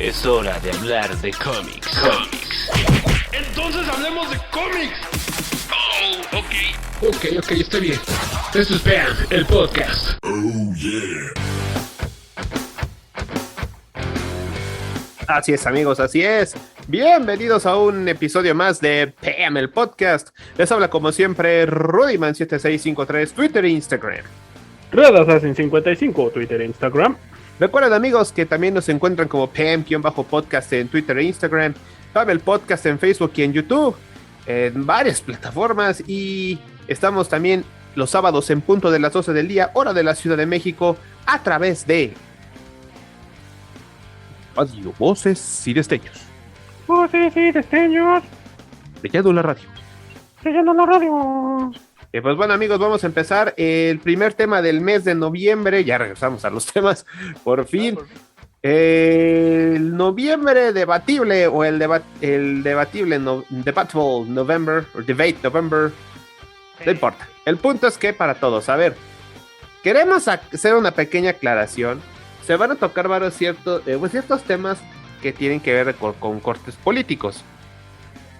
Es hora de hablar de cómics. Entonces hablemos de cómics. Oh, ok. Ok, está bien. Esto es BAM, el podcast. Oh, yeah. Así es, amigos, así es. Bienvenidos a un episodio más de BAM, el podcast. Les habla como siempre Rudyman7653, Twitter e Instagram. Red Assassin 55, Twitter e Instagram. Recuerden, amigos, que también nos encuentran como PAM-podcast en Twitter e Instagram, BAM el podcast en Facebook y en YouTube, en varias plataformas, y estamos también los sábados en punto de las 12 del día, hora de la Ciudad de México, a través de Radio Voces y Destellos. Voces y Destellos. Leyendo la radio. Leyendo la radio. Pues bueno, amigos, vamos a empezar el primer tema del mes de noviembre. Ya regresamos a los temas, por fin. El noviembre debatible, o el debatible Debatable November, o Debate November, no importa. El punto es que para todos, a ver, queremos hacer una pequeña aclaración. Se van a tocar varios ciertos temas que tienen que ver con cortes políticos.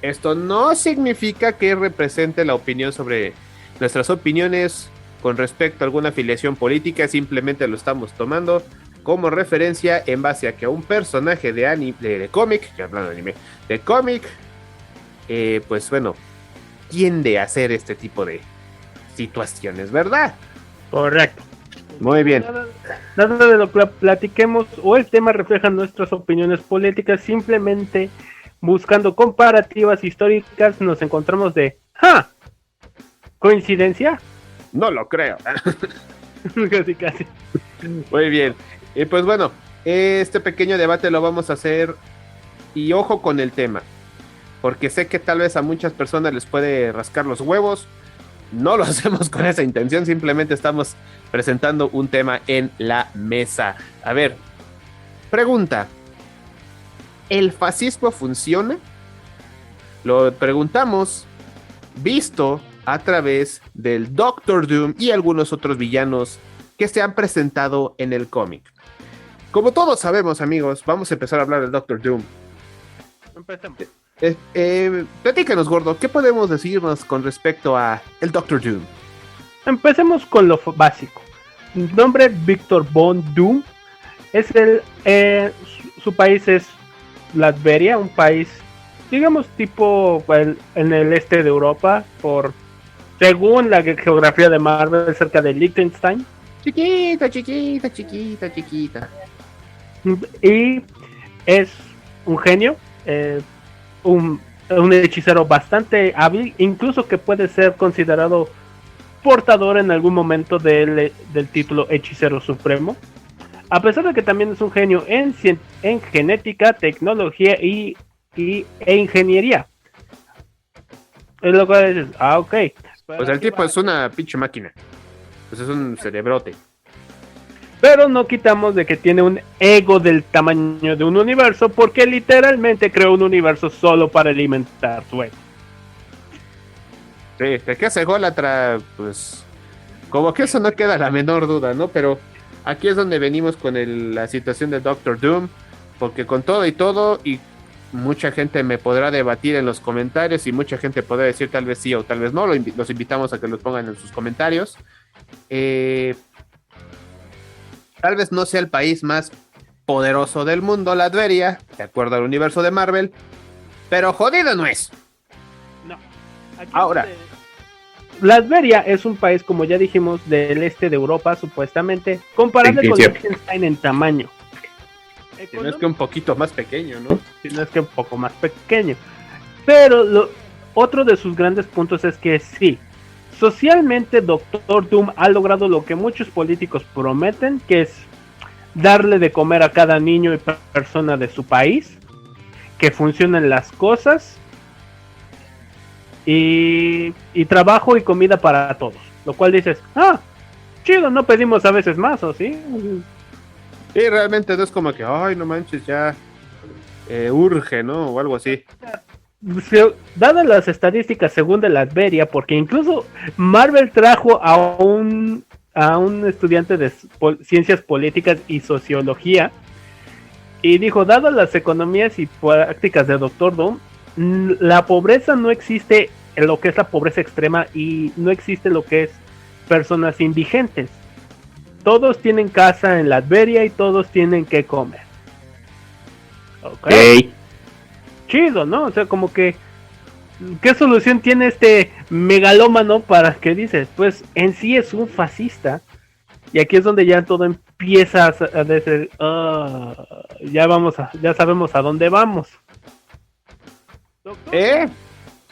Esto no significa que represente la opinión sobre nuestras opiniones con respecto a alguna afiliación política, simplemente lo estamos tomando como referencia en base a que un personaje de anime, de cómic, ya hablando de anime, de cómic, pues bueno, tiende a hacer este tipo de situaciones, ¿verdad? Correcto. Muy bien. Nada de lo que platiquemos o el tema refleja nuestras opiniones políticas, simplemente buscando comparativas históricas nos encontramos de ¿coincidencia? No lo creo. Casi. Muy bien. Y pues bueno, este pequeño debate lo vamos a hacer, y ojo con el tema, porque sé que tal vez a muchas personas les puede rascar los huevos. No lo hacemos con esa intención, simplemente estamos presentando un tema en la mesa. A ver, pregunta: ¿el fascismo funciona? Lo preguntamos visto a través del Doctor Doom y algunos otros villanos que se han presentado en el cómic. Como todos sabemos, amigos, vamos a empezar a hablar del Doctor Doom. Empecemos. Platícanos, gordo, ¿qué podemos decirnos con respecto a el Doctor Doom? Empecemos con lo básico. Nombre Victor Von Doom. Su país es Latveria, un país, digamos, tipo en el este de Europa, según la geografía de Marvel, cerca de Liechtenstein. Chiquita. Y es un genio, un hechicero bastante hábil, incluso que puede ser considerado portador en algún momento del título Hechicero Supremo. A pesar de que también es un genio en genética, tecnología e ingeniería. Es lo que dices, ok. Pues el tipo es una pinche máquina. Pues es un cerebrote. Pero no quitamos de que tiene un ego del tamaño de un universo, porque literalmente creó un universo solo para alimentar su ego. Sí, de que hace ególatra, pues como que eso no queda la menor duda, ¿no? Pero aquí es donde venimos con la situación de Doctor Doom, porque con todo y mucha gente me podrá debatir en los comentarios, y mucha gente podrá decir tal vez sí o tal vez no. Los invitamos a que los pongan en sus comentarios. Tal vez no sea el país más poderoso del mundo, Latveria, de acuerdo al universo de Marvel, pero jodido no es. No. Ahora, Latveria es un país, como ya dijimos, del este de Europa, supuestamente, comparable con Liechtenstein en tamaño. Si no es que un poquito más pequeño, ¿no? Si no es que un poco más pequeño. Pero otro de sus grandes puntos es que sí, socialmente Doctor Doom ha logrado lo que muchos políticos prometen, que es darle de comer a cada niño y persona de su país, que funcionen las cosas, y trabajo y comida para todos. Lo cual dices, chido, no pedimos a veces más, ¿o sí? Sí, realmente no es como que, ay, no manches, ya urge, ¿no? O algo así. Dadas las estadísticas según de Latveria, porque incluso Marvel trajo a un estudiante de ciencias políticas y sociología Y dijo, dadas las economías y prácticas de Doctor Doom, la pobreza no existe en lo que es la pobreza extrema y no existe lo que es personas indigentes. Todos tienen casa en Latveria y todos tienen que comer. Okay. Chido, ¿no? O sea, como que ¿qué solución tiene este megalómano para que dices? Pues en sí es un fascista. Y aquí es donde ya todo empieza a decir, ya sabemos a dónde vamos. Doctor,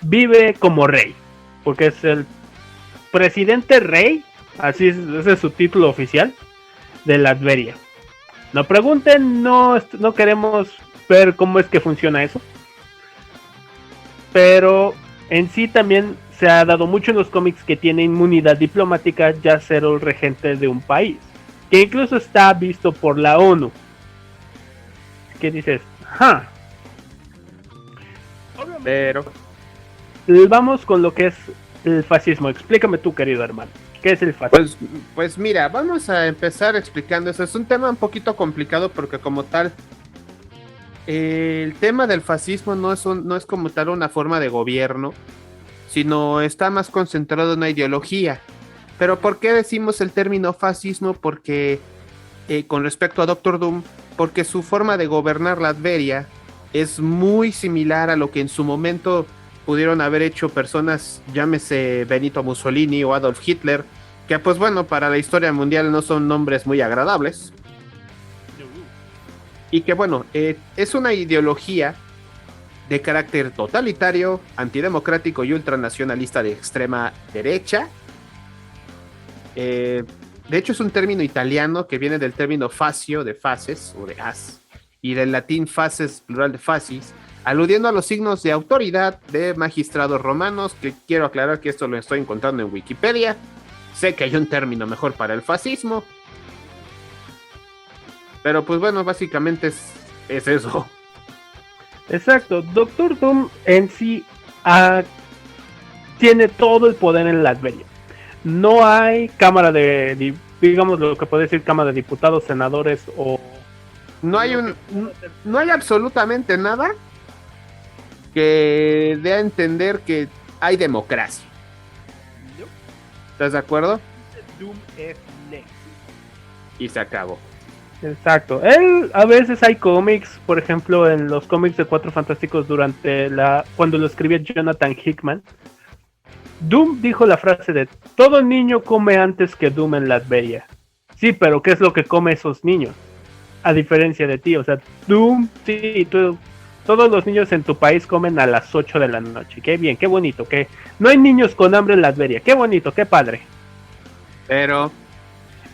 vive como rey, porque es el presidente rey, así es, ese es su título oficial, de Latveria. No pregunten, no queremos ver cómo es que funciona eso. Pero en sí también se ha dado mucho en los cómics que tiene inmunidad diplomática ya ser el regente de un país, que incluso está visto por la ONU. ¿Qué dices? Ajá. Pero vamos con lo que es el fascismo. Explícame tú, querido hermano, ¿qué es el fascismo? Pues mira, vamos a empezar explicando eso. Es un tema un poquito complicado porque como tal, el tema del fascismo no es como tal una forma de gobierno, sino está más concentrado en una ideología. Pero ¿por qué decimos el término fascismo? Porque con respecto a Doctor Doom, porque su forma de gobernar Latveria es muy similar a lo que en su momento pudieron haber hecho personas, llámese Benito Mussolini o Adolf Hitler, que pues bueno, para la historia mundial no son nombres muy agradables. Y que bueno, es una ideología de carácter totalitario, antidemocrático y ultranacionalista de extrema derecha. De hecho es un término italiano que viene del término fascio, de faces o de as, y del latín faces, plural de fascis, aludiendo a los signos de autoridad de magistrados romanos, que quiero aclarar que esto lo estoy encontrando en Wikipedia. Sé que hay un término mejor para el fascismo, pero pues bueno, básicamente es eso. Exacto, Doctor Doom en sí tiene todo el poder en Latveria. No hay cámara de, digamos lo que puede decir, cámara de diputados, senadores o... No hay absolutamente nada que dé a entender que hay democracia. ¿Estás de acuerdo? Doom es Nexus. Y se acabó. Exacto. A veces hay cómics, por ejemplo, en los cómics de Cuatro Fantásticos cuando lo escribía Jonathan Hickman, Doom dijo la frase de todo niño come antes que Doom en Latveria. Sí, pero ¿qué es lo que come esos niños? A diferencia de ti, o sea, Doom, sí, todos los niños en tu país comen a las 8 de la noche. Qué bien, qué bonito, que no hay niños con hambre en Latveria. Qué bonito, qué padre. Pero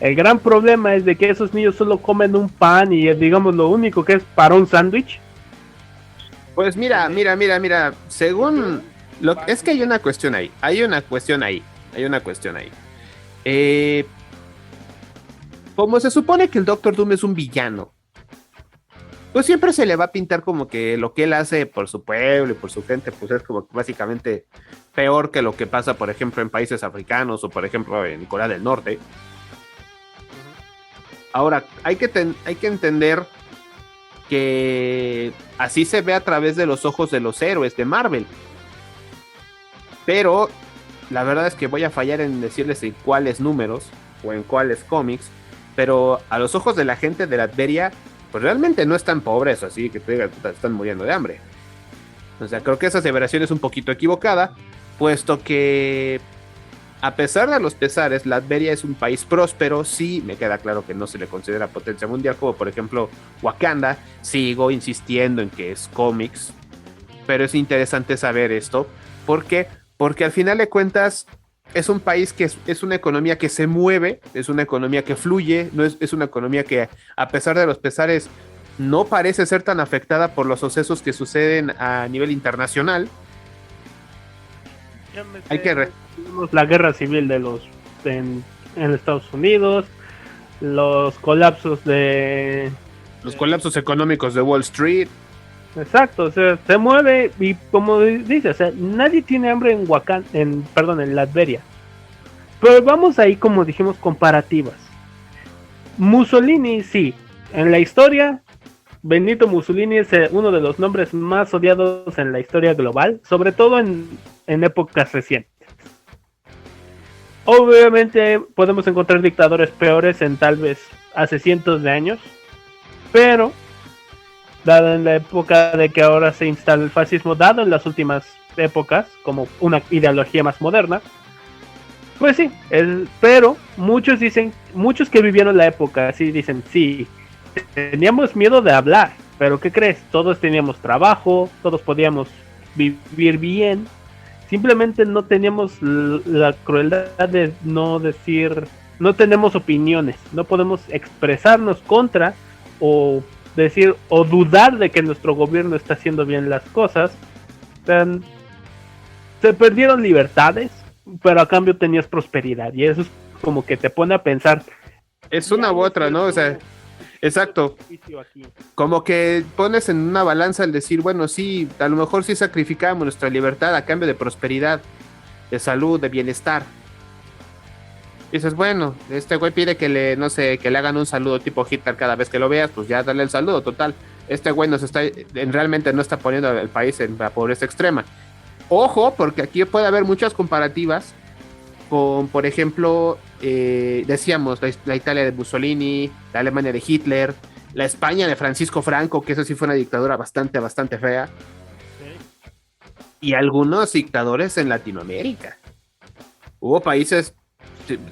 el gran problema es de que esos niños solo comen un pan y digamos lo único que es para un sándwich. Pues mira, según es que hay una cuestión ahí. Como se supone que el Doctor Doom es un villano, pues siempre se le va a pintar como que lo que él hace por su pueblo y por su gente, pues es como básicamente peor que lo que pasa, por ejemplo, en países africanos o por ejemplo en Corea del Norte. Ahora, hay que entender que así se ve a través de los ojos de los héroes de Marvel. Pero la verdad es que voy a fallar en decirles en cuáles números o en cuáles cómics, pero a los ojos de la gente de Latveria, pues realmente no están pobres, así que te digan, están muriendo de hambre. O sea, creo que esa aseveración es un poquito equivocada, puesto que a pesar de los pesares, Latveria es un país próspero. Sí, me queda claro que no se le considera potencia mundial, como por ejemplo Wakanda. Sigo insistiendo en que es cómics, pero es interesante saber esto. ¿Por qué? Porque al final de cuentas es un país que es una economía que se mueve, es una economía que fluye, es una economía que a pesar de los pesares no parece ser tan afectada por los sucesos que suceden a nivel internacional. Hay que la guerra civil en Estados Unidos, los colapsos económicos de Wall Street. Exacto, o sea, se mueve y como dice, o sea, nadie tiene hambre en Latveria. Pero vamos ahí, como dijimos, comparativas. Mussolini, sí, en la historia Benito Mussolini es uno de los nombres más odiados en la historia global, sobre todo en épocas recientes. Obviamente podemos encontrar dictadores peores en tal vez hace cientos de años, pero dado en la época de que ahora se instala el fascismo, dado en las últimas épocas como una ideología más moderna, pues sí, pero muchos que vivieron la época así dicen, sí, teníamos miedo de hablar, pero ¿qué crees? Todos teníamos trabajo, todos podíamos vivir bien, simplemente no teníamos la crueldad de no decir, no tenemos opiniones, no podemos expresarnos contra o decir o dudar de que nuestro gobierno está haciendo bien las cosas. Se perdieron libertades, pero a cambio tenías prosperidad, y eso es como que te pone a pensar. Es una u otra, ¿no? O sea, exacto. Como que pones en una balanza el decir, bueno, sí, a lo mejor sí sacrificamos nuestra libertad a cambio de prosperidad, de salud, de bienestar. Y dices, bueno, este güey pide que le, no sé, que le hagan un saludo tipo Hitler cada vez que lo veas, pues ya dale el saludo, total. Este güey realmente no está poniendo al país en la pobreza extrema. Ojo, porque aquí puede haber muchas comparativas con, por ejemplo, decíamos, la Italia de Mussolini, la Alemania de Hitler, la España de Francisco Franco, que eso sí fue una dictadura bastante, bastante fea. Y algunos dictadores en Latinoamérica. Hubo países,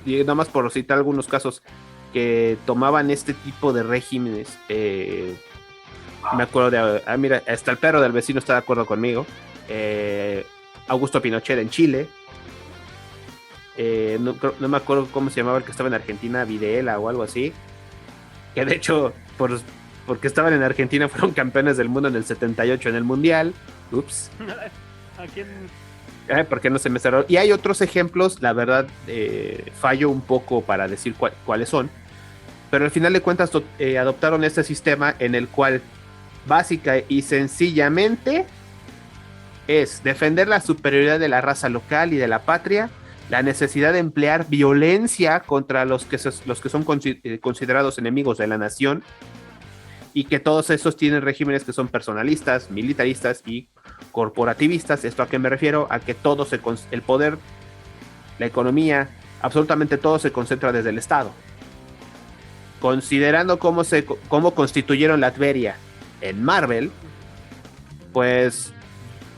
nada más por citar algunos casos, que tomaban este tipo de regímenes. Me acuerdo de, mira, hasta el perro del vecino está de acuerdo conmigo. Augusto Pinochet en Chile. No me acuerdo cómo se llamaba el que estaba en Argentina, Videla o algo así. Que de hecho, porque estaban en Argentina, fueron campeones del mundo en el 78 en el Mundial. Ups. ¿A quién? Porque no se me cerró. Y hay otros ejemplos, la verdad, fallo un poco para decir cuáles son. Pero al final de cuentas adoptaron este sistema en el cual básica y sencillamente es defender la superioridad de la raza local y de la patria, la necesidad de emplear violencia contra los que son considerados enemigos de la nación, y que todos estos tienen regímenes que son personalistas, militaristas y corporativistas. ¿Esto a qué me refiero? A que el poder, la economía, absolutamente todo se concentra desde el Estado. Considerando cómo constituyeron Latveria en Marvel, pues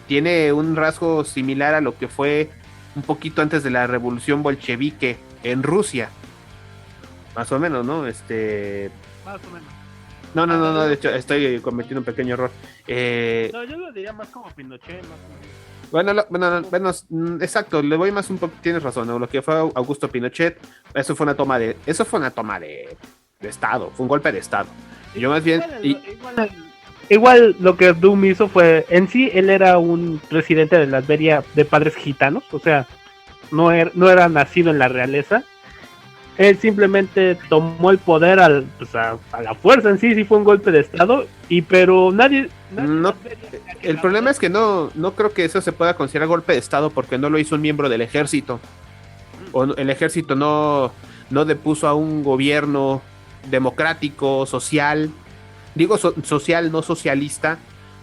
tiene un rasgo similar a lo que fue un poquito antes de la revolución bolchevique en Rusia. Más o menos, ¿no? Más o menos. No, de hecho estoy cometiendo un pequeño error. No, yo lo diría más como Pinochet, más o menos. Bueno, exacto, le voy más un poco, tienes razón, ¿no? Lo que fue Augusto Pinochet, eso fue una toma de Estado, fue un golpe de Estado. Y yo más bien... Igual lo que Doom hizo fue, en sí, él era un residente de Latveria de padres gitanos, o sea, no era nacido en la realeza. Él simplemente tomó el poder a la fuerza. En sí fue un golpe de estado, pero nadie no, el problema es que no creo que eso se pueda considerar golpe de estado, porque no lo hizo un miembro del ejército, o el ejército no depuso a un gobierno democrático, social, digo social, no socialista,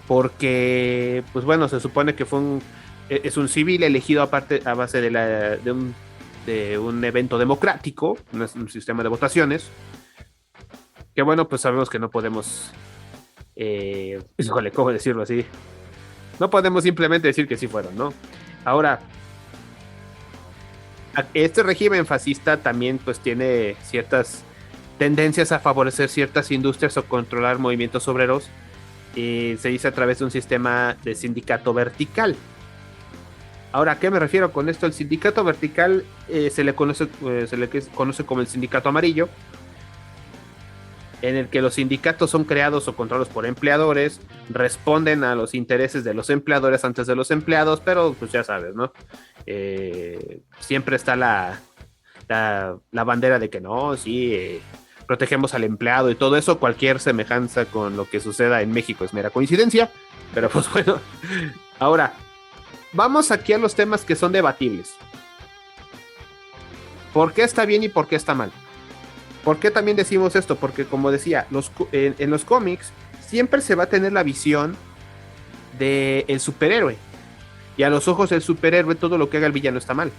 porque pues bueno, se supone que es un civil elegido aparte a base de un evento democrático, un sistema de votaciones, que bueno, pues sabemos que no podemos, ¿cómo decirlo así? No podemos simplemente decir que sí fueron, ¿no? Ahora, este régimen fascista también pues tiene ciertas tendencias a favorecer ciertas industrias o controlar movimientos obreros, y se dice a través de un sistema de sindicato vertical. Ahora, ¿a qué me refiero con esto? El sindicato vertical se le conoce como el sindicato amarillo, en el que los sindicatos son creados o controlados por empleadores, responden a los intereses de los empleadores antes de los empleados, pero pues ya sabes, ¿no? Siempre está la bandera de que no, sí, protegemos al empleado y todo eso. Cualquier semejanza con lo que suceda en México es mera coincidencia, pero pues bueno. Ahora, vamos aquí a los temas que son debatibles. ¿Por qué está bien y por qué está mal? ¿Por qué también decimos esto? Porque como decía, en los cómics siempre se va a tener la visión de el superhéroe. Y a los ojos del superhéroe todo lo que haga el villano está mal.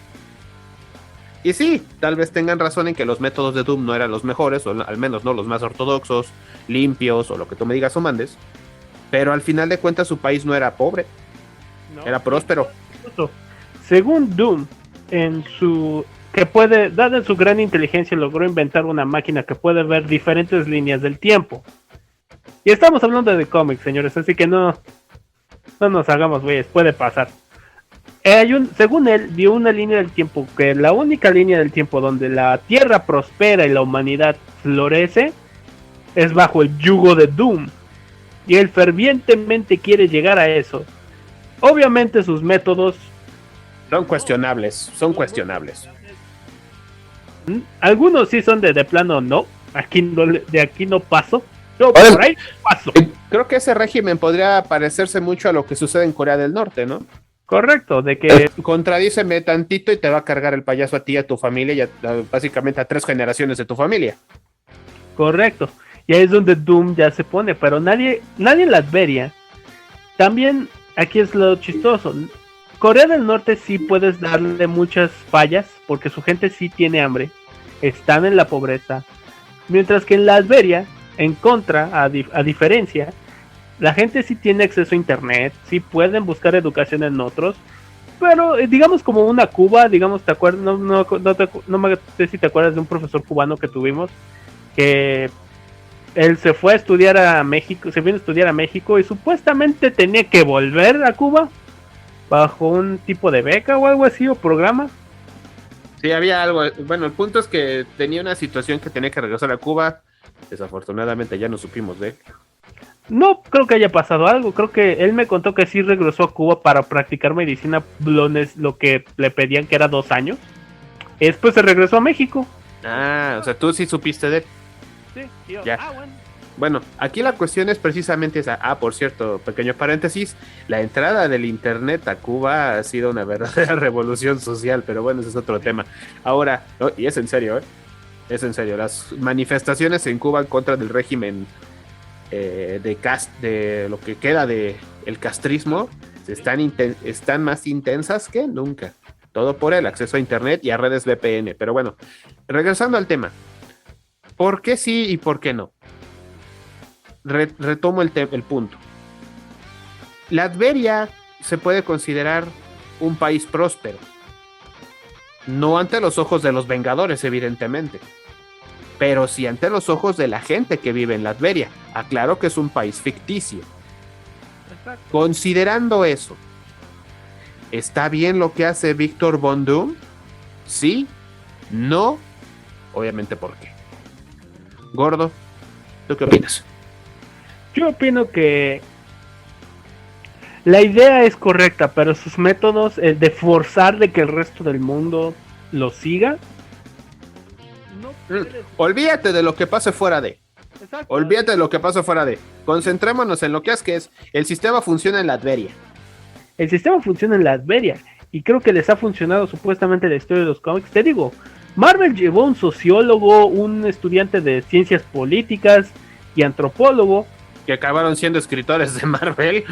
Y sí, tal vez tengan razón en que los métodos de Doom no eran los mejores, o al menos no los más ortodoxos, limpios, o lo que tú me digas o mandes. Pero al final de cuentas su país no era pobre, era próspero. Según Doom, dada su gran inteligencia, logró inventar una máquina que puede ver diferentes líneas del tiempo. Y estamos hablando de cómics, señores, así que no nos hagamos güeyes, puede pasar. Según él, vio una línea del tiempo, que la única línea del tiempo donde la Tierra prospera y la humanidad florece es bajo el yugo de Doom. Y él fervientemente quiere llegar a eso. Obviamente sus métodos son cuestionables. Algunos sí son de plano no. De aquí no paso. Yo por ahí paso. Creo que ese régimen podría parecerse mucho a lo que sucede en Corea del Norte, ¿no? Correcto, de que contradíceme tantito y te va a cargar el payaso a ti y a tu familia y básicamente a 3 generaciones de tu familia. Correcto. Y ahí es donde Doom ya se pone, pero nadie en Latveria. También aquí es lo chistoso. Corea del Norte sí puedes darle muchas fallas porque su gente sí tiene hambre, están en la pobreza, mientras que en Latveria, en contra, a diferencia, la gente sí tiene acceso a internet, sí pueden buscar educación en otros, pero digamos como una Cuba, digamos, ¿te acuerdas? No me sé si te acuerdas de un profesor cubano que tuvimos, que él se fue a estudiar a México, se vino a estudiar a México y supuestamente tenía que volver a Cuba bajo un tipo de beca o algo así, o programa. Sí, había algo, bueno, el punto es que tenía una situación que tenía que regresar a Cuba, desafortunadamente ya no supimos de él. No creo que haya pasado algo, creo que él me contó que sí regresó a Cuba para practicar medicina, lo que le pedían que era 2 años, y después se regresó a México. Ah, o sea, tú sí supiste de él. Sí, tío. Ya. Bueno, aquí la cuestión es precisamente esa. Por cierto, pequeño paréntesis, la entrada del internet a Cuba ha sido una verdadera revolución social, pero bueno, ese es otro tema. Ahora, y es en serio, es en serio, las manifestaciones en Cuba en contra del régimen de lo que queda de el castrismo están más intensas que nunca. Todo por el acceso a internet y a redes VPN. Pero bueno, regresando al tema, ¿por qué sí y por qué no? Retomo el punto. Latveria se puede considerar un país próspero, no ante los ojos de los Vengadores, evidentemente, pero sí ante los ojos de la gente que vive en Latveria. Aclaro que es un país ficticio. Exacto. Considerando eso, ¿está bien lo que hace Victor Von Doom? ¿Sí? ¿No? Obviamente, ¿por qué? Gordo, ¿tú qué opinas? Yo opino que la idea es correcta, pero sus métodos, el de forzar de que el resto del mundo lo siga, olvídate de lo que pase fuera de. Exacto. Olvídate de lo que pasa fuera de. Concentrémonos en lo que es el sistema funciona en Latveria. El sistema funciona en Latveria y creo que les ha funcionado supuestamente la historia de los cómics. Te digo, Marvel llevó un sociólogo, un estudiante de ciencias políticas y antropólogo que acabaron siendo escritores de Marvel.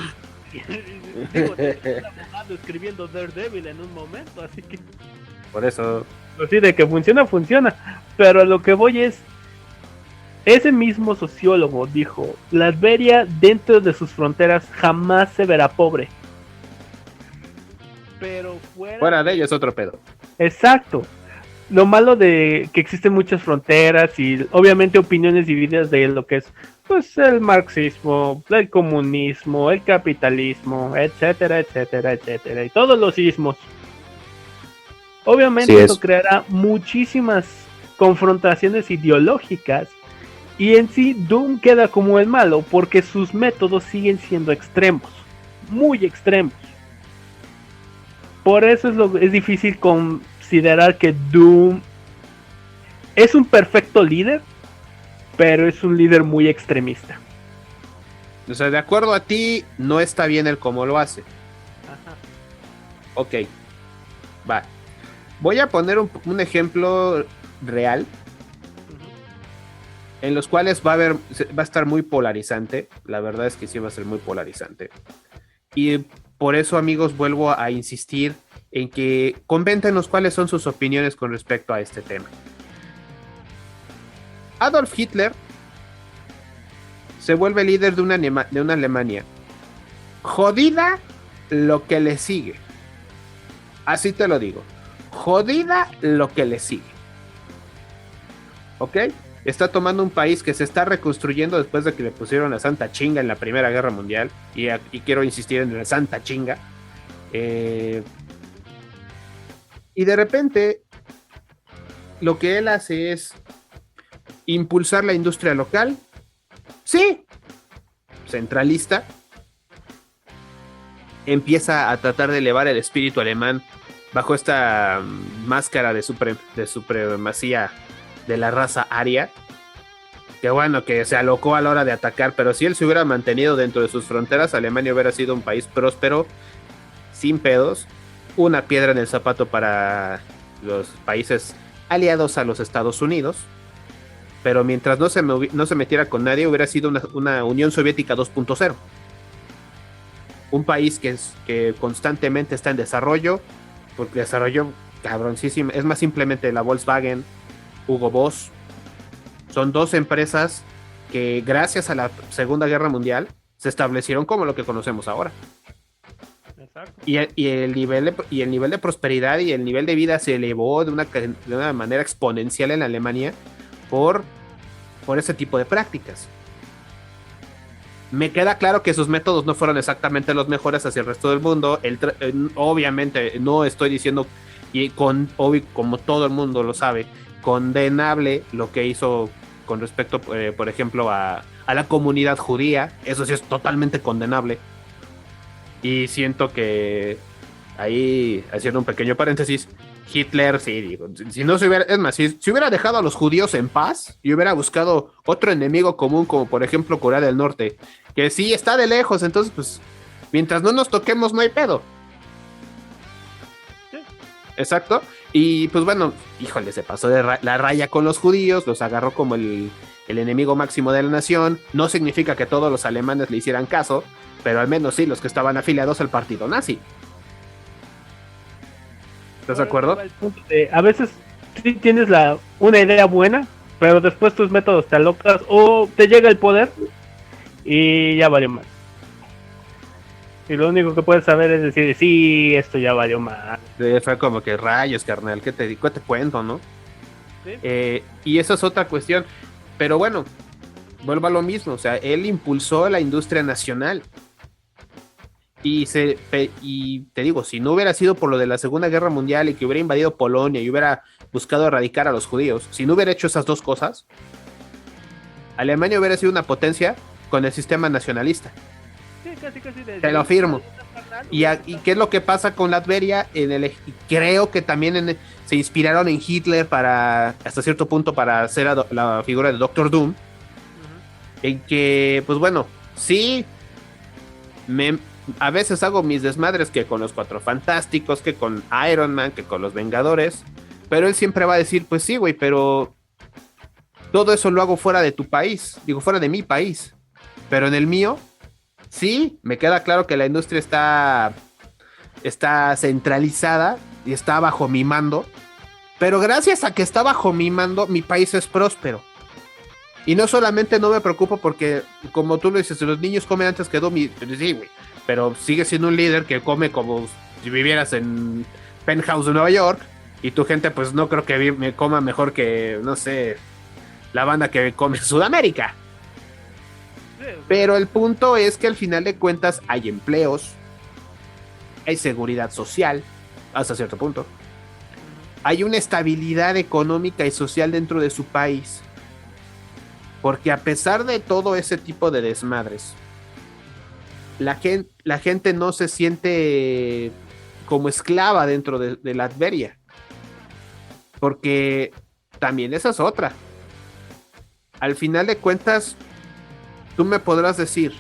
Digo, un abogado escribiendo Daredevil en un momento, así que por eso así de que funciona, pero a lo que voy es, ese mismo sociólogo dijo, Latveria dentro de sus fronteras jamás se verá pobre, pero fuera de ella es otro pedo. Exacto. Lo malo de que existen muchas fronteras y obviamente opiniones divididas de lo que es pues el marxismo, el comunismo, el capitalismo, etcétera, y todos los ismos. Obviamente eso creará muchísimas confrontaciones ideológicas y en sí Doom queda como el malo porque sus métodos siguen siendo extremos, muy extremos. Por eso es difícil considerar que Doom es un perfecto líder, pero es un líder muy extremista. O sea, de acuerdo a ti, no está bien el cómo lo hace. Ajá. Ok, va. Voy a poner un ejemplo real. en los cuales va a estar muy polarizante. La verdad es que sí va a ser muy polarizante. Y por eso, amigos, vuelvo a insistir en que coméntenos cuáles son sus opiniones con respecto a este tema. Adolf Hitler se vuelve líder de una Alemania jodida lo que le sigue. Así te lo digo. Jodida lo que le sigue. ¿Ok? Está tomando un país que se está reconstruyendo después de que le pusieron la santa chinga en la Primera Guerra Mundial. Y quiero insistir en la santa chinga. Y de repente, lo que él hace es impulsar la industria local. Sí. Centralista. Empieza a tratar de elevar el espíritu alemán bajo esta máscara de supremacía de la raza aria, que bueno, que se alocó a la hora de atacar, pero si él se hubiera mantenido dentro de sus fronteras, Alemania hubiera sido un país próspero, sin pedos, una piedra en el zapato para los países aliados a los Estados Unidos, pero mientras no se metiera con nadie, hubiera sido una Unión Soviética 2.0. Un país que constantemente está en desarrollo, porque desarrollo cabroncísimo, es más simplemente la Volkswagen, Hugo Boss, son dos empresas que gracias a la Segunda Guerra Mundial se establecieron como lo que conocemos ahora. Exacto. Y el nivel de prosperidad y el nivel de vida se elevó de una manera exponencial en Alemania por ese tipo de prácticas. Me queda claro que sus métodos no fueron exactamente los mejores hacia el resto del mundo. Obviamente no estoy diciendo, y como todo el mundo lo sabe, condenable lo que hizo con respecto, por ejemplo, a la comunidad judía. Eso sí es totalmente condenable. Y siento que ahí, haciendo un pequeño paréntesis, Hitler, sí, digo, si no se hubiera, es más, si hubiera dejado a los judíos en paz y hubiera buscado otro enemigo común, como por ejemplo Corea del Norte, que sí está de lejos, entonces pues mientras no nos toquemos no hay pedo. Sí. Exacto. Y pues bueno, híjole, se pasó de la raya con los judíos, los agarró como el enemigo máximo de la nación. No significa que todos los alemanes le hicieran caso, pero al menos sí los que estaban afiliados al partido nazi. ¿Estás de acuerdo? A veces sí tienes una idea buena, pero después tus métodos te alocas o te llega el poder y ya valió mal. Y lo único que puedes saber es decir, sí, esto ya valió mal. Fue como que rayos, carnal, ¿qué te cuento, no? ¿Sí? Y esa es otra cuestión. Pero bueno, vuelvo a lo mismo. O sea, él impulsó la industria nacional. Y te digo, si no hubiera sido por lo de la Segunda Guerra Mundial y que hubiera invadido Polonia y hubiera buscado erradicar a los judíos, si no hubiera hecho esas dos cosas, Alemania hubiera sido una potencia con el sistema nacionalista. Sí, casi te lo afirmo. ¿Y qué es lo que pasa con Latveria? Creo que también se inspiraron en Hitler hasta cierto punto para hacer la figura de Doctor Doom. Uh-huh. En que, pues bueno, sí, a veces hago mis desmadres que con los Cuatro Fantásticos, que con Iron Man, que con los Vengadores, pero él siempre va a decir, pues sí, güey, pero todo eso lo hago fuera de tu país, digo, fuera de mi país, pero en el mío, sí, me queda claro que la industria está centralizada y está bajo mi mando, pero gracias a que está bajo mi mando, mi país es próspero. Y no solamente no me preocupo porque, como tú lo dices, los niños comen antes que Domi, sí, güey, pero sigue siendo un líder que come como si vivieras en Penthouse de Nueva York, y tu gente pues no creo que me coma mejor que, no sé, la banda que come en Sudamérica. Pero el punto es que al final de cuentas hay empleos, hay seguridad social, hasta cierto punto, hay una estabilidad económica y social dentro de su país, porque a pesar de todo ese tipo de desmadres, la gente no se siente como esclava dentro de Latveria, porque también esa es otra. Al final de cuentas, tú me podrás decir,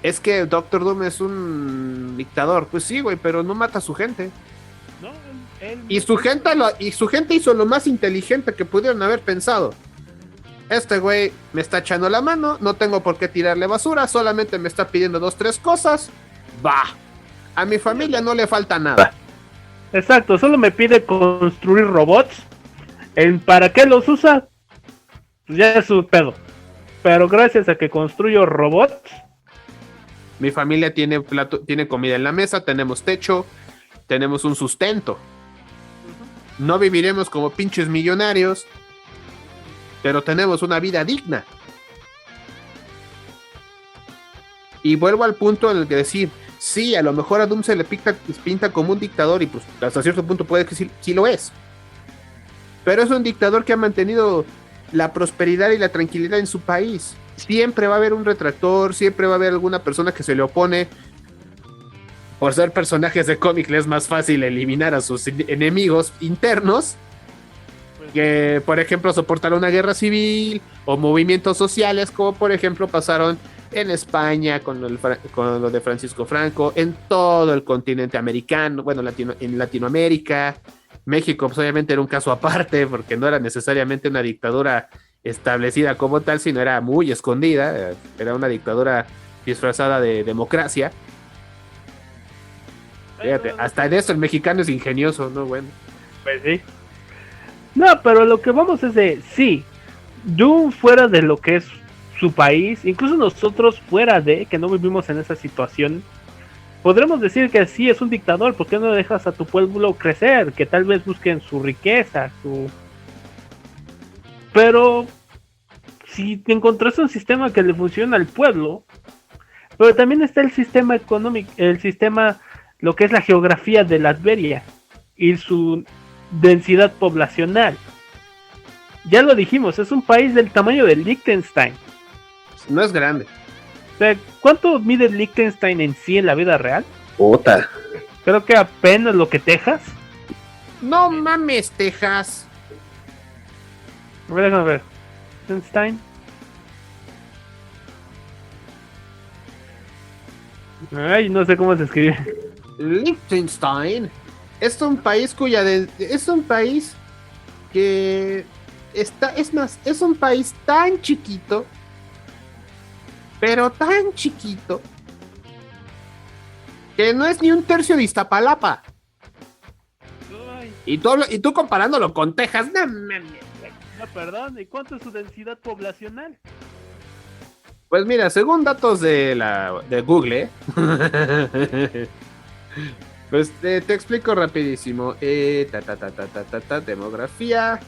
es que Doctor Doom es un dictador. Pues sí, güey, pero no mata a su gente. No, su gente hizo lo más inteligente que pudieron haber pensado. este güey me está echando la mano, no tengo por qué tirarle basura, solamente me está pidiendo 2, 3 cosas. Va, a mi familia no le falta nada. Exacto, solo me pide construir robots. ¿Para qué los usa? Pues ya es su pedo. Pero gracias a que construyo robots, Mi familia tiene comida en la mesa, tenemos techo, tenemos un sustento. No viviremos como pinches millonarios, pero tenemos una vida digna. Y vuelvo al punto en el que decir, sí, a lo mejor a Doom se le pinta como un dictador y pues hasta cierto punto puede que sí lo es. Pero es un dictador que ha mantenido la prosperidad y la tranquilidad en su país. Siempre va a haber un retractor, siempre va a haber alguna persona que se le opone. Por ser personajes de cómic les es más fácil eliminar a sus enemigos internos que, por ejemplo, soportar una guerra civil o movimientos sociales, como por ejemplo pasaron en España con lo de Francisco Franco, en todo el continente americano, bueno, en Latinoamérica. México, pues obviamente era un caso aparte, porque no era necesariamente una dictadura establecida como tal, sino era muy escondida, era una dictadura disfrazada de democracia. Fíjate, hasta en eso el mexicano es ingenioso, ¿no? Bueno. pues sí. No, pero lo que vamos es de, sí, Doom fuera de lo que es su país, incluso nosotros fuera de, que no vivimos en esa situación, podremos decir que sí es un dictador. ¿Por qué no dejas a tu pueblo crecer? Que tal vez busquen su riqueza, Pero si te encontraste un sistema que le funciona al pueblo, pero también está el sistema económico, lo que es la geografía de Latveria y su densidad poblacional. Ya lo dijimos, es un país del tamaño de Liechtenstein. No es grande. O sea, ¿cuánto mide Liechtenstein en sí en la vida real? Puta. Creo que apenas lo que Texas. No mames, Texas. A ver, déjame ver. Liechtenstein. Ay, no sé cómo se escribe. Liechtenstein es un país es un país que es un país tan chiquito, pero tan chiquito, que no es ni un tercio de Iztapalapa. Y tú comparándolo con Texas, no mames. No, perdón, ¿y cuánto es su densidad poblacional? Pues mira, según datos de Google, pues te explico rapidísimo. Demografía.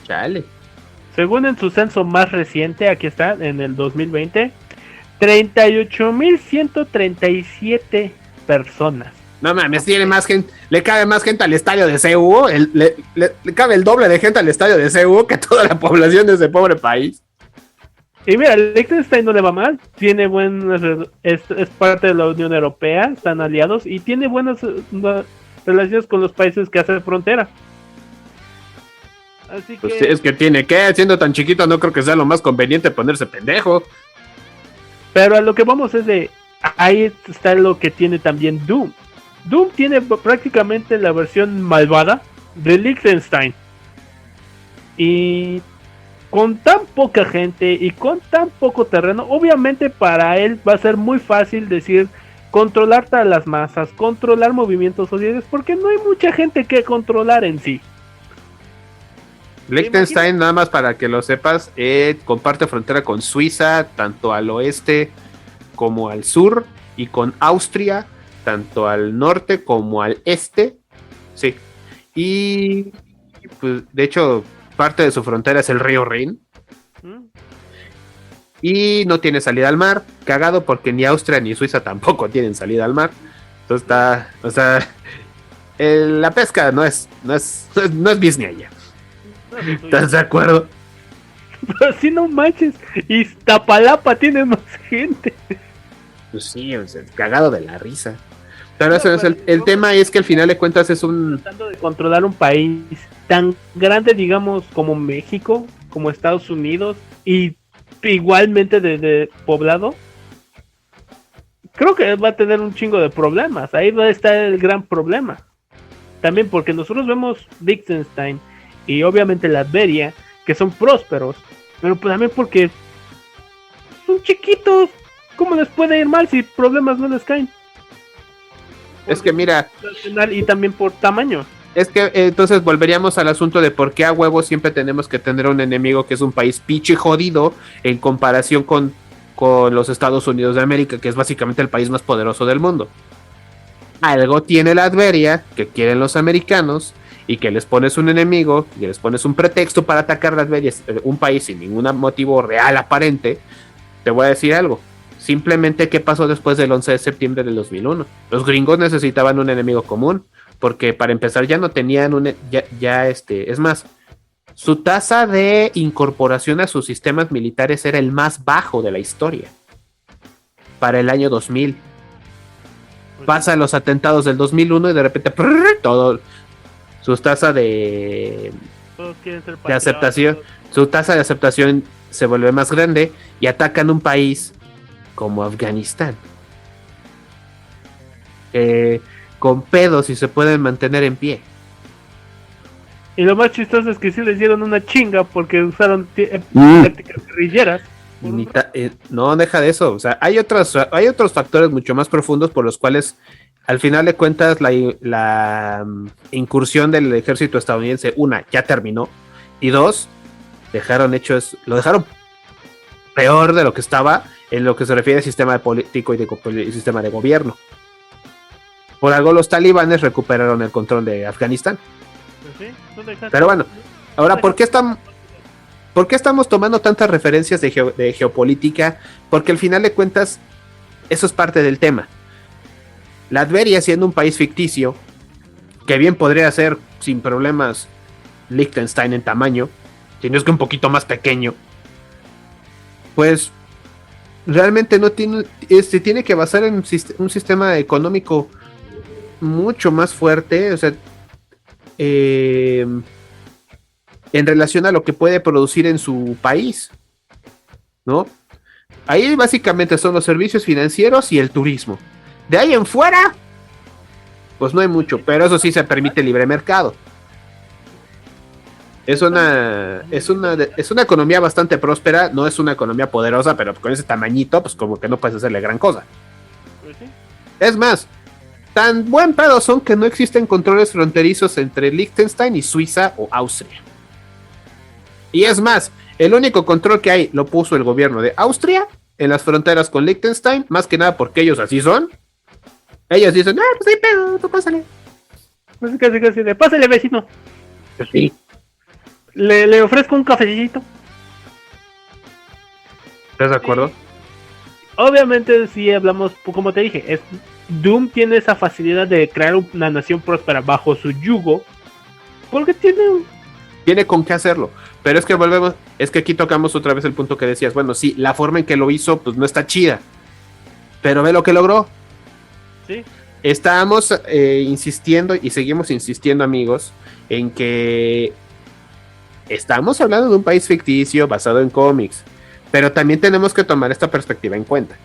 Chale. Según en su censo más reciente, aquí está, en el 2020, 38.137 personas. No mames, tiene más gente, le cabe más gente al estadio de CU, le cabe el doble de gente al estadio de CU que toda la población de ese pobre país. Y mira, Liechtenstein no le va mal, tiene es parte de la Unión Europea, están aliados y tiene buenas relaciones con los países que hacen frontera. Así pues que... es que tiene que, siendo tan chiquito, no creo que sea lo más conveniente ponerse pendejo. Pero a lo que vamos es de, ahí está lo que tiene también Doom. Doom tiene prácticamente la versión malvada de Liechtenstein. Y con tan poca gente y con tan poco terreno, obviamente para él va a ser muy fácil decir controlar a las masas, controlar movimientos sociales, porque no hay mucha gente que controlar en sí. Liechtenstein, nada más para que lo sepas, comparte frontera con Suiza, tanto al oeste como al sur, y con Austria, tanto al norte como al este. Sí. Y pues, de hecho, parte de su frontera es el río Rin. Y no tiene salida al mar. Cagado porque ni Austria ni Suiza tampoco tienen salida al mar. Entonces está, o sea, la pesca no es business allá. ¿Estás de acuerdo? Pero si no manches, Iztapalapa tiene más gente. Pues sí, o sea, cagado de la risa. Pero eso es el tema, es que al final de cuentas es tratando de controlar un país tan grande, digamos, como México, como Estados Unidos, y igualmente de poblado. Creo que va a tener un chingo de problemas. Ahí va a estar el gran problema. También porque nosotros vemos Liechtenstein y obviamente Latveria, que son prósperos, pero pues también porque son chiquitos. ¿Cómo les puede ir mal si problemas no les caen? Es que mira, Y también por tamaño. es que entonces volveríamos al asunto de por qué a huevo siempre tenemos que tener un enemigo que es un país pinche jodido en comparación con los Estados Unidos de América, que es básicamente el país más poderoso del mundo. Algo tiene la Adveria que quieren los americanos y que les pones un enemigo y les pones un pretexto para atacar la Adveria, un país sin ningún motivo real aparente. Te voy a decir algo. Simplemente, ¿qué pasó después del 11 de septiembre del 2001? Los gringos necesitaban un enemigo común, porque para empezar ya no tenían es más, su tasa de incorporación a sus sistemas militares era el más bajo de la historia para el año 2000. Pasan los atentados del 2001 y de repente todo su tasa de aceptación, su tasa de aceptación se vuelve más grande y atacan un país como Afganistán, con pedos y se pueden mantener en pie. Y lo más chistoso es que sí les dieron una chinga porque usaron tácticas guerrilleras. No, deja de eso. O sea, hay otros factores mucho más profundos por los cuales, al final de cuentas, la incursión del ejército estadounidense, una, ya terminó, y dos, lo dejaron peor de lo que estaba en lo que se refiere al sistema político y sistema de gobierno. Por algo los talibanes recuperaron el control de Afganistán. Pues sí, pero bueno, ahora, ¿por qué estamos tomando tantas referencias de geopolítica? Porque al final de cuentas, eso es parte del tema. La Adveria, siendo un país ficticio, que bien podría ser sin problemas Liechtenstein en tamaño, sino es que un poquito más pequeño, pues realmente no tiene, tiene que basar en un sistema económico mucho más fuerte, o sea, en relación a lo que puede producir en su país, ¿no? Ahí básicamente son los servicios financieros y el turismo. De ahí en fuera, pues no hay mucho, pero eso sí se permite libre mercado. Es una economía bastante próspera, no es una economía poderosa, pero con ese tamañito, pues como que no puedes hacerle gran cosa. Es más, tan buen pedo son que no existen controles fronterizos entre Liechtenstein y Suiza o Austria. Y es más, el único control que hay lo puso el gobierno de Austria en las fronteras con Liechtenstein, más que nada porque ellos así son. Ellos dicen, pues hay pedo, tú pásale. Pues casi de pásale, vecino. Pues sí. Le ofrezco un cafecito. ¿Estás de acuerdo? Obviamente, si hablamos, como te dije, Doom tiene esa facilidad de crear una nación próspera bajo su yugo, porque tiene con qué hacerlo. Pero es que aquí tocamos otra vez el punto que decías. Bueno, sí, la forma en que lo hizo, pues no está chida, pero ve lo que logró. Sí. Estábamos insistiendo y seguimos insistiendo, amigos, en que estamos hablando de un país ficticio basado en cómics, pero también tenemos que tomar esta perspectiva en cuenta.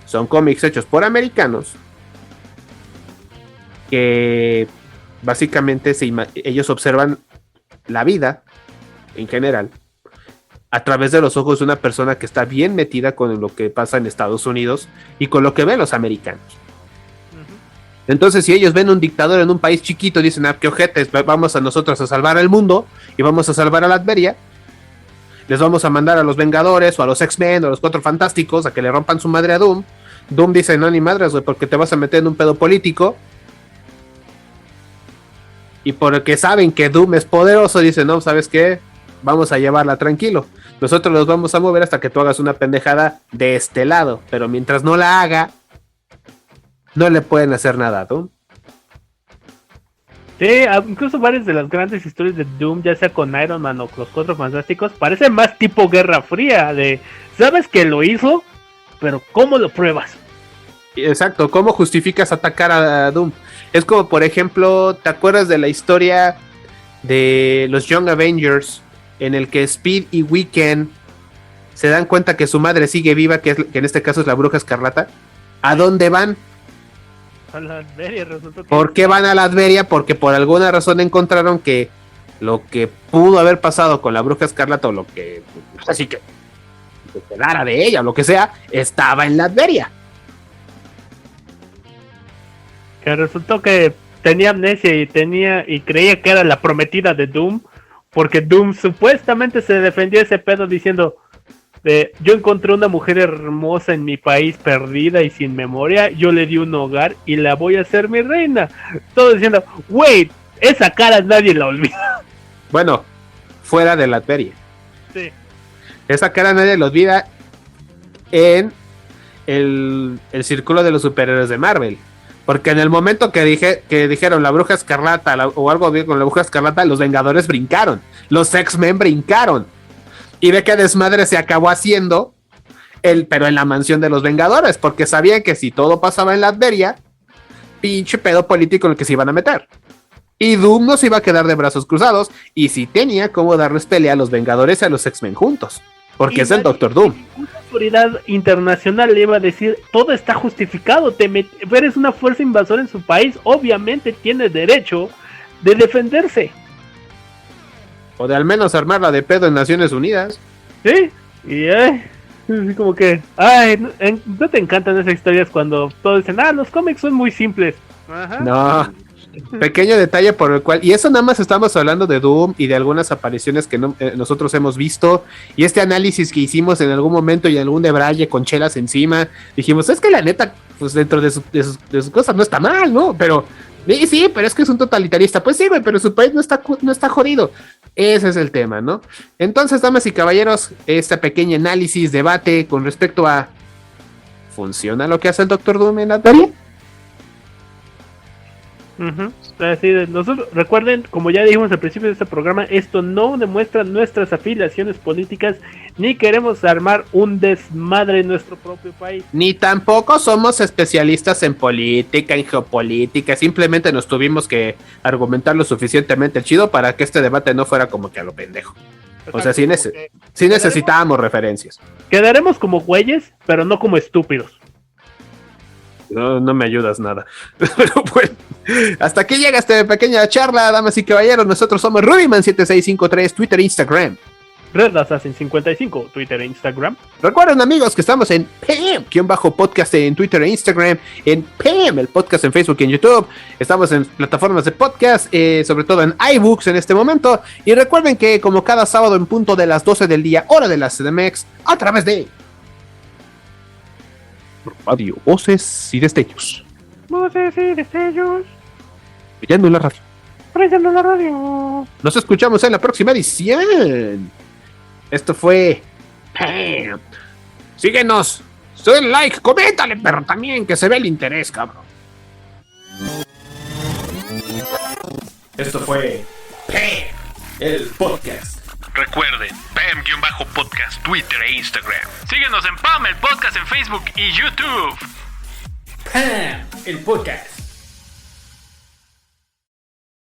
Son cómics hechos por americanos que básicamente ellos observan la vida en general a través de los ojos de una persona que está bien metida con lo que pasa en Estados Unidos y con lo que ven los americanos. Entonces, si ellos ven un dictador en un país chiquito, dicen, qué ojetes, vamos a nosotros a salvar al mundo y vamos a salvar a la Adveria. Les vamos a mandar a los Vengadores o a los X-Men o a los Cuatro Fantásticos a que le rompan su madre a Doom. Doom dice, no, ni madres, güey, porque te vas a meter en un pedo político. Y porque saben que Doom es poderoso, dicen, no, ¿sabes qué? Vamos a llevarla tranquilo. Nosotros los vamos a mover hasta que tú hagas una pendejada de este lado. Pero mientras no la haga, no le pueden hacer nada a Doom. Sí, incluso varias de las grandes historias de Doom, ya sea con Iron Man o los Cuatro Fantásticos, parecen más tipo Guerra Fría, de sabes que lo hizo, pero ¿cómo lo pruebas? Exacto, ¿cómo justificas atacar a Doom? Es como, por ejemplo, ¿te acuerdas de la historia de los Young Avengers en el que Speed y Wiccan se dan cuenta que su madre sigue viva, que en este caso es la Bruja Escarlata? ¿A dónde van? A la Adveria, resultó que... ¿Por qué van a la Adveria? Porque por alguna razón encontraron que lo que pudo haber pasado con la Bruja Escarlata o lo que, así que quedara de ella o lo que sea, estaba en Latveria. Que resultó que tenía amnesia y creía que era la prometida de Doom, porque Doom supuestamente se defendió ese pedo diciendo yo encontré una mujer hermosa en mi país perdida y sin memoria, yo le di un hogar y la voy a hacer mi reina. Todo diciendo, wait, esa cara nadie la olvida. Bueno, fuera de Latveria. Sí. Esa cara nadie la olvida en el círculo de los superhéroes de Marvel. Porque en el momento que dijeron la Bruja Escarlata o algo bien con la Bruja Escarlata, los Vengadores brincaron, los X-Men brincaron. Y ve que desmadre se acabó haciendo, pero en la mansión de los Vengadores, porque sabían que si todo pasaba en Latveria, pinche pedo político en el que se iban a meter. Y Doom no se iba a quedar de brazos cruzados, y si tenía cómo darles pelea a los Vengadores y a los X-Men juntos, porque es el Doctor Doom. Una autoridad internacional le iba a decir, todo está justificado, eres una fuerza invasora en su país, obviamente tiene derecho de defenderse. O de al menos armarla de pedo en Naciones Unidas. Sí, y así como que, no te encantan esas historias cuando todos dicen, los cómics son muy simples. Ajá. No, pequeño detalle por el cual, y eso nada más estamos hablando de Doom y de algunas apariciones que nosotros hemos visto, y este análisis que hicimos en algún momento y algún debraye con chelas encima, dijimos, es que la neta, pues dentro de sus cosas no está mal, ¿no? Pero, sí, pero es que es un totalitarista, pues sí, güey, pero su país no está jodido. Ese es el tema, ¿no? Entonces, damas y caballeros, este pequeño análisis, debate con respecto a ¿funciona lo que hace el Doctor Doom en la serie? Así de, nosotros, recuerden, como ya dijimos al principio de este programa, esto no demuestra nuestras afiliaciones políticas, ni queremos armar un desmadre en nuestro propio país. Ni tampoco somos especialistas en política, en geopolítica, simplemente nos tuvimos que argumentar lo suficientemente chido para que este debate no fuera como que a lo pendejo. O sea, sí necesitábamos referencias. Quedaremos como güeyes, pero no como estúpidos. No me ayudas nada. Pero bueno, hasta aquí llega esta pequeña charla, damas y caballeros. Nosotros somos Rubyman7653, Twitter e Instagram. Red Assassin 55, Twitter e Instagram. Recuerden, amigos, que estamos en PM-podcast en Twitter e Instagram, en PM, el podcast en Facebook y en YouTube. Estamos en plataformas de podcast, sobre todo en iBooks en este momento. Y recuerden que como cada sábado en punto de las 12 del día, hora de la CDMX, a través de Radio Voces y Destellos. Voces y Destellos. Brillando en la radio. Brillando en la radio. Nos escuchamos en la próxima edición. Esto fue ¡Pam! Síguenos. Dale like, coméntale, pero también que se ve el interés, cabrón. Esto fue ¡Pam! El podcast. Recuerden, PAM-podcast, Twitter e Instagram. Síguenos en PAM, el podcast en Facebook y YouTube. ¡Pam! El podcast.